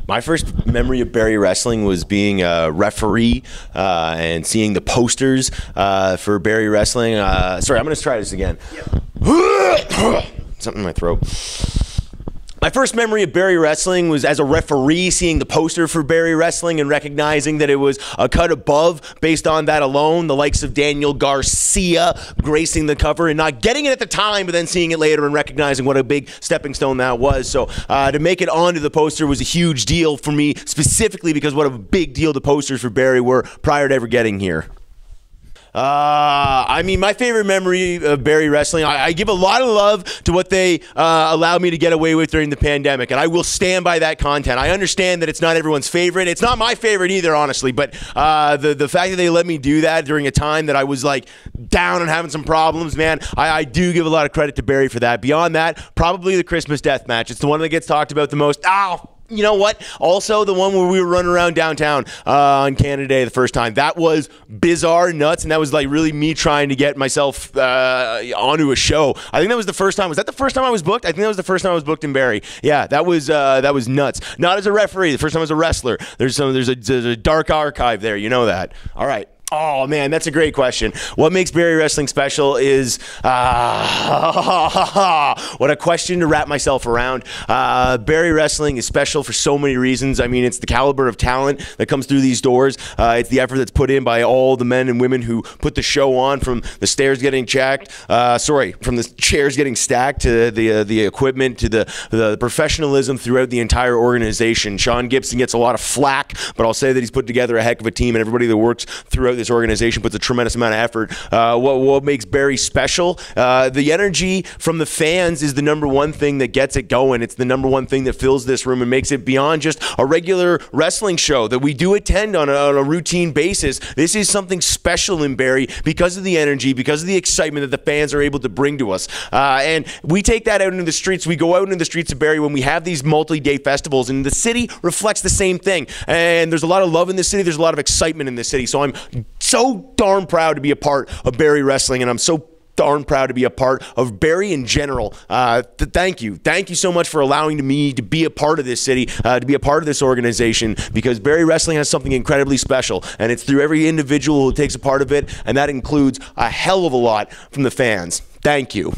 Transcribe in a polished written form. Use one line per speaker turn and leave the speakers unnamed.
My first memory of Barrie Wrestling was being a referee and seeing the posters for Barrie Wrestling. Sorry, I'm going to try this again. Yep. Something in my throat. My first memory of Barrie Wrestling was as a referee, seeing the poster for Barrie Wrestling and recognizing that it was a cut above based on that alone. The likes of Daniel Garcia gracing the cover and not getting it at the time, but then seeing it later and recognizing what a big stepping stone that was. So to make it onto the poster was a huge deal for me, specifically because what a big deal the posters for Barrie were prior to ever getting here. I mean, my favorite memory of Barrie Wrestling, I give a lot of love to what they allowed me to get away with during the pandemic, and I will stand by that content. I understand that it's not everyone's favorite. It's not my favorite either, honestly, but the fact that they let me do that during a time that I was like down and having some problems, man, I do give a lot of credit to Barrie for that. Beyond that, probably the Christmas death match. It's the one that gets talked about the most. Ow! You know what? Also, the one where we were running around downtown on Canada Day the first time. That was bizarre, nuts, and that was like really me trying to get myself onto a show. I think that was the first time. Was that the first time I was booked? I think that was the first time I was booked in Barrie. Yeah, that was nuts. Not as a referee. The first time I was a wrestler. There's a dark archive there. You know that. All right. Oh, man, that's a great question. What makes Barrie Wrestling special is, what a question to wrap myself around. Barrie Wrestling is special for so many reasons. I mean, it's the caliber of talent that comes through these doors. It's the effort that's put in by all the men and women who put the show on, from the stairs getting checked, from the chairs getting stacked to the equipment to the professionalism throughout the entire organization. Sean Gibson gets a lot of flack, but I'll say that he's put together a heck of a team, and everybody that works throughout this organization puts a tremendous amount of effort. What makes Barrie special? The energy from the fans is the number one thing that gets it going. It's the number one thing that fills this room and makes it beyond just a regular wrestling show that we do attend on a routine basis. This is something special in Barrie because of the energy, because of the excitement that the fans are able to bring to us. And we take that out into the streets. We go out into the streets of Barrie when we have these multi-day festivals, and the city reflects the same thing. And there's a lot of love in this city. There's a lot of excitement in this city. So I'm so darn proud to be a part of Barrie Wrestling, and I'm so darn proud to be a part of Barrie in general. Thank you. Thank you so much for allowing me to be a part of this city, to be a part of this organization, because Barrie Wrestling has something incredibly special, and it's through every individual who takes a part of it, and that includes a hell of a lot from the fans. Thank you.